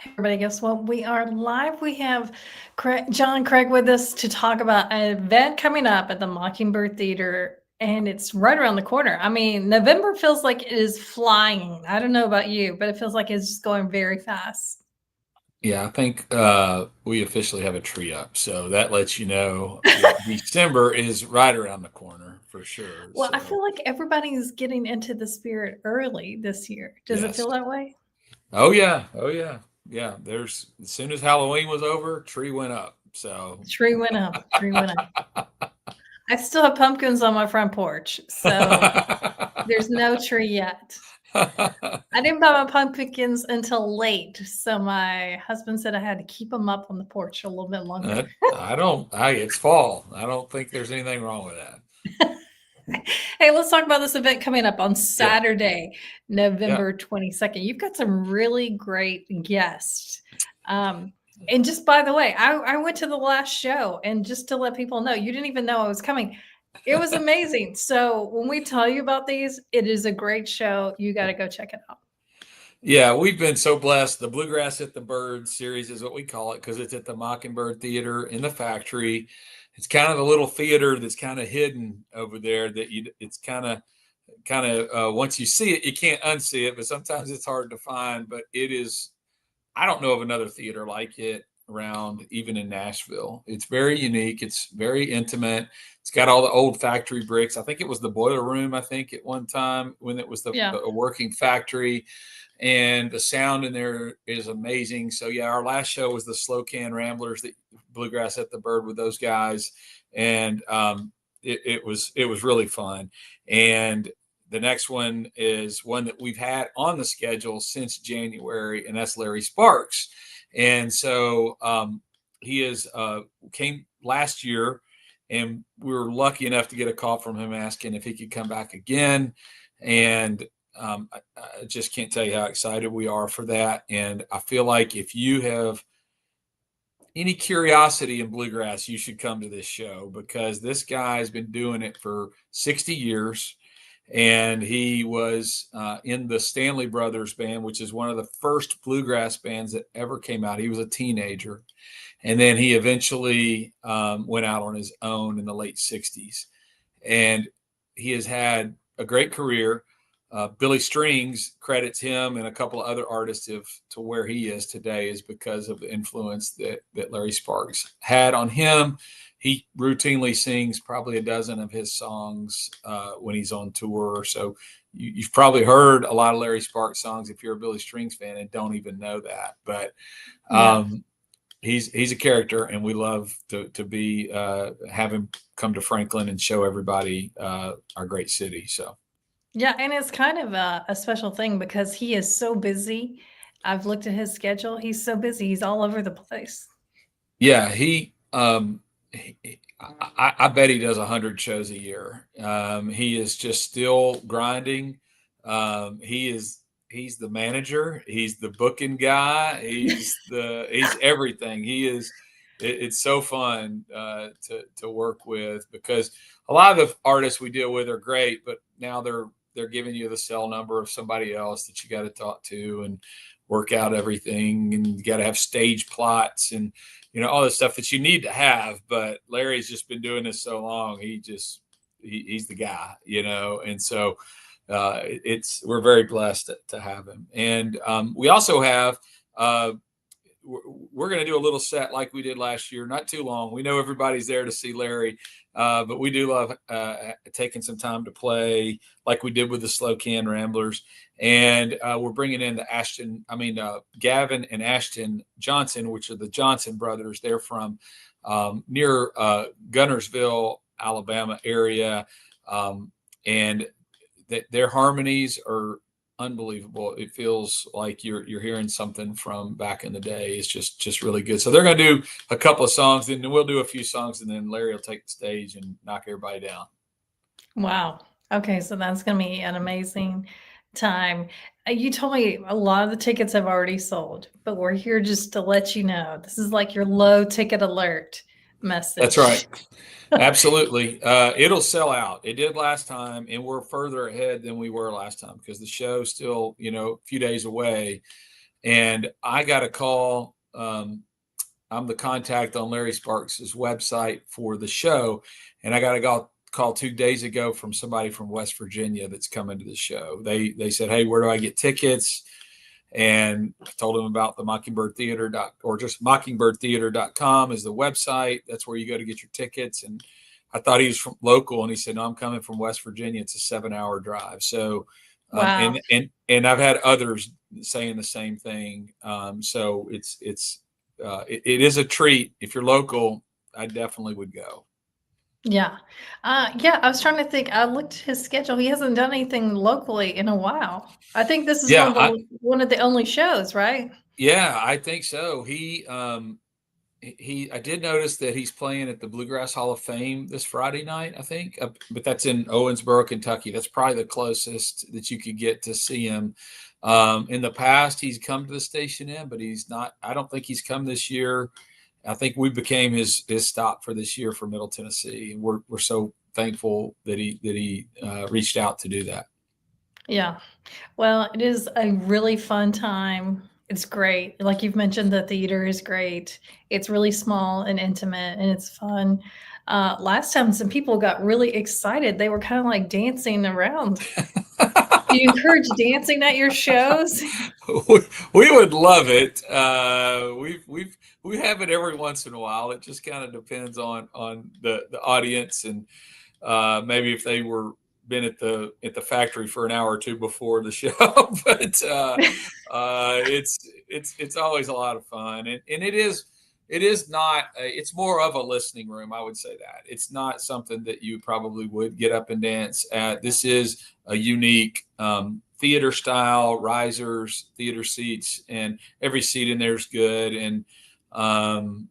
Everybody, guess what? We are live. We have John Craig with us to talk about an event coming up at the Mockingbird Theater, and it's right around the corner. I mean, November feels like it is flying. I don't know about you, but it feels like it's just going very fast. Yeah, I think we officially have a tree up, so that lets you know December is right around the corner for sure. Well, I So feel like everybody's getting into the spirit early this year. Does it yes, feel that way? yeah. There's as soon as Halloween was over, tree went up. So Tree went up. Tree went up. I still have pumpkins on my front porch, so there's no tree yet. I didn't buy my pumpkins until late, so my husband said I had to keep them up on the porch a little bit longer. I don't. It's fall. I don't think there's anything wrong with that. Hey, let's talk about this event coming up on Yeah, Saturday, yeah. November 22nd. You've got some really great guests. Um, and just by the way, I went to the last show, and just to let people know, you didn't even know I was coming. It was amazing. So when we tell you about these, it is a great show. You got to go check it out. Yeah, we've been so blessed. The Bluegrass at the Bird series is what we call it because it's at the Mockingbird Theater in the factory. It's kind of a little theater that's kind of hidden over there that it's kind of once you see it, you can't unsee it, but sometimes it's hard to find. But it is, I don't know of another theater like it around, even in Nashville. It's very unique. It's very intimate. It's got all the old factory bricks. I think it was the boiler room, I think, at one time when it was Yeah. a working factory, and the sound in there is amazing. So yeah, our last show was the Slow Can Ramblers, that Bluegrass at the Bird with those guys, and it was really fun. And the next one is one that we've had on the schedule since January, and that's Larry Sparks. And so he is came last year, and we were lucky enough to get a call from him asking if he could come back again. And I just can't tell you how excited we are for that. And I feel like if you have any curiosity in bluegrass, you should come to this show because this guy has been doing it for 60 years. And he was in the Stanley Brothers band, which is one of the first bluegrass bands that ever came out. He was a teenager. And then he eventually went out on his own in the late 60s. And he has had a great career. Billy Strings credits him and a couple of other artists to where he is today is because of the influence that Larry Sparks had on him. He routinely sings probably a dozen of his songs when he's on tour. So you've probably heard a lot of Larry Sparks songs if you're a Billy Strings fan and don't even know that. But Yeah. he's a character, and we love to be have him come to Franklin and show everybody our great city. So. Yeah, and it's kind of a special thing because he is so busy. I've looked at his schedule. He's so busy. He's all over the place. Yeah, I bet he does 100 shows a year. He is just still grinding. He's the manager. He's the booking guy. He's everything. He is. It's so fun to work with because a lot of the artists we deal with are great, but now they're giving you the cell number of somebody else that you got to talk to and work out everything, and you got to have stage plots and all the stuff that you need to have. But Larry's just been doing this so long. He's the guy, and so we're very blessed to have him. And we also have we're going to do a little set like we did last year, not too long. We know everybody's there to see Larry, but we do love taking some time to play like we did with the Slow Can Ramblers. And we're bringing in Gavin and Ashton Johnson, which are the Johnson brothers. They're from near Gunnersville, Alabama area. And their harmonies are unbelievable. It feels like you're hearing something from back in the day. It's just really good. So they're going to do a couple of songs, and then we'll do a few songs, and then Larry will take the stage and knock everybody down. Wow. Okay, so that's going to be an amazing time. You told me a lot of the tickets have already sold, but we're here just to let you know this is like your low ticket alert That's right. message. Absolutely. It'll sell out. It did last time, and we're further ahead than we were last time because the show's still, a few days away. And I got a call. I'm the contact on Larry Sparks's website for the show, and I got a call 2 days ago from somebody from West Virginia that's coming to the show. They said, "Hey, where do I get tickets?" And I told him about the Mockingbird Theater or just mockingbirdtheater.com is the website. That's where you go to get your tickets. And I thought he was from local, and he said, "No, I'm coming from West Virginia. It's a 7-hour drive." So, Wow. and I've had others saying the same thing. So it is a treat. If you're local, I definitely would go. Yeah. Yeah, I was trying to think. I looked at his schedule. He hasn't done anything locally in a while. I think this is Yeah, one of the only shows, right? yeah, I think so. I did notice that he's playing at the Bluegrass Hall of Fame this Friday night, I think, but that's in Owensboro, Kentucky. That's probably the closest that you could get to see him. In the past, he's come to the Station Inn, but he's not. I don't think he's come this year. I think we became his stop for this year for Middle Tennessee, and we're so thankful that he reached out to do that. Yeah. Well, it is a really fun time. It's great. Like you've mentioned, the theater is great. It's really small and intimate, and it's fun. Last time, some people got really excited. They were kind of like dancing around. Do you encourage dancing at your shows? We would love it. We have it every once in a while. It just kind of depends on the audience, and maybe if they were been at the factory for an hour or two before the show. But it's always a lot of fun, and it is not. It's more of a listening room. I would say that it's not something that you probably would get up and dance at. This is a unique theater style, risers, theater seats, and every seat in there is good. And I don't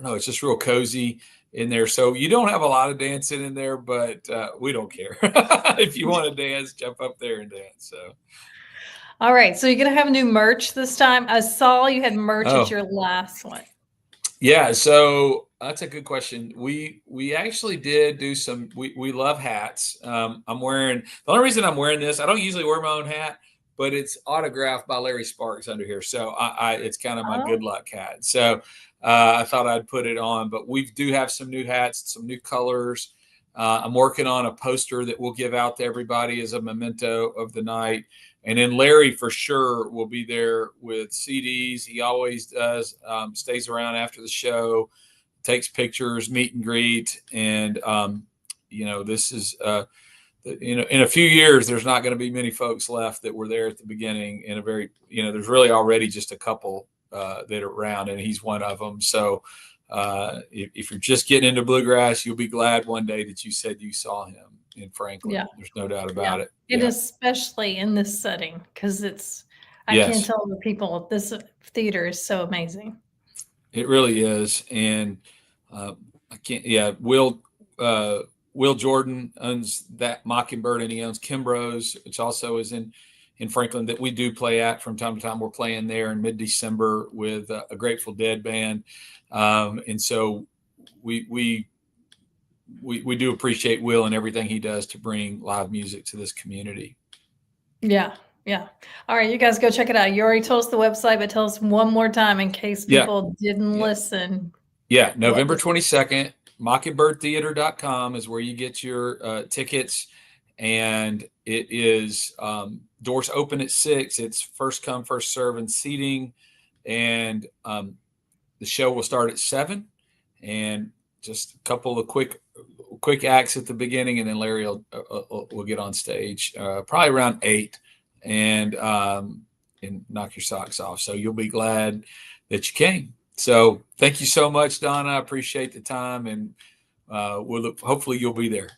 know, it's just real cozy in there. So you don't have a lot of dancing in there, but we don't care. If you want to dance, jump up there and dance. So, All right. So you're going to have new merch this time. I saw you had merch at oh, your last one. yeah, so that's a good question. We actually did do some. We love hats. I'm wearing the only reason I'm wearing this. I don't usually wear my own hat, but it's autographed by Larry Sparks under here. So it's kind of my Oh, good luck hat. So I thought I'd put it on. But we do have some new hats, some new colors. I'm working on a poster that we'll give out to everybody as a memento of the night. And then Larry for sure will be there with CDs. He always does. Stays around after the show, takes pictures, meet and greet, and this is in a few years there's not going to be many folks left that were there at the beginning. In a very there's really already just a couple that are around, and he's one of them. So if you're just getting into bluegrass, you'll be glad one day that you said you saw him in Franklin. yeah. There's no doubt Yeah. about it. And Yeah. especially in this setting, because I can't Yes. tell the people, this theater is so amazing. It really is, and I can't. Yeah, Will Jordan owns that Mockingbird, and he owns Kimbrough's, which also is in Franklin that we do play at from time to time. We're playing there in mid-December with a Grateful Dead band, and so we do appreciate Will and everything he does to bring live music to this community. Yeah. Yeah. All right. You guys go check it out. You already told us the website, but tell us one more time in case Yeah, people didn't yeah, listen. yeah. What November was 22nd, mockingbirdtheater.com is where you get your tickets. And it is doors open at 6. It's first come, first serve and seating. And the show will start at 7. And just a couple of quick acts at the beginning, and then Larry will get on stage probably around 8 and knock your socks off. So you'll be glad that you came. So thank you so much, Donna. I appreciate the time, and hopefully you'll be there.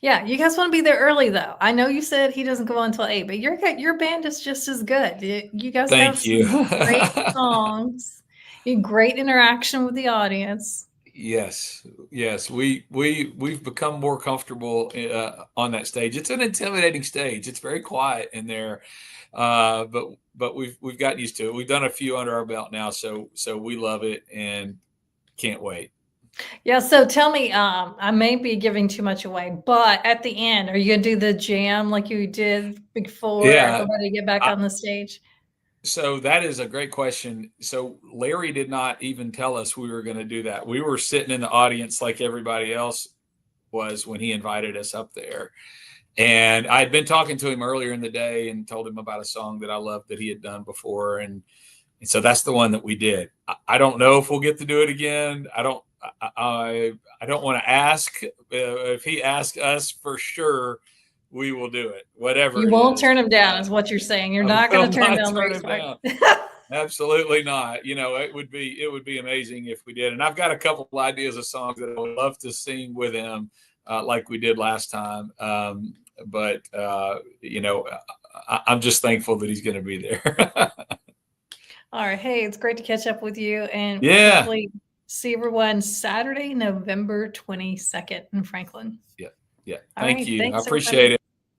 Yeah, you guys want to be there early though. I know you said he doesn't go on until 8, but your band is just as good. You guys have Thank you. some great songs, great interaction with the audience. Yes, we've become more comfortable on that stage. It's an intimidating stage. It's very quiet in there, but we've gotten used to it. We've done a few under our belt now, so we love it and can't wait. Yeah, so tell me, I may be giving too much away, but at the end, are you gonna do the jam like you did before Yeah, everybody get back I, on the stage? So that is a great question. So Larry did not even tell us we were going to do that. We were sitting in the audience like everybody else was when he invited us up there. And I had been talking to him earlier in the day and told him about a song that I loved that he had done before. And so that's the one that we did. I don't know if we'll get to do it again. I don't want to ask. If he asks us, for sure, we will do it. Whatever You it won't is. turn him down, is what you're saying. You're I not going will to turn not down turn Larry's him part. down. Absolutely not. You know, it would be amazing if we did. And I've got a couple of ideas of songs that I would love to sing with him, like we did last time. But you know, I'm just thankful that he's going to be there. All right. Hey, it's great to catch up with you, and we'll Yeah. hopefully see everyone Saturday, November 22nd in Franklin. Yeah. Yeah. All Thank right. you. I Thanks, appreciate everybody. it.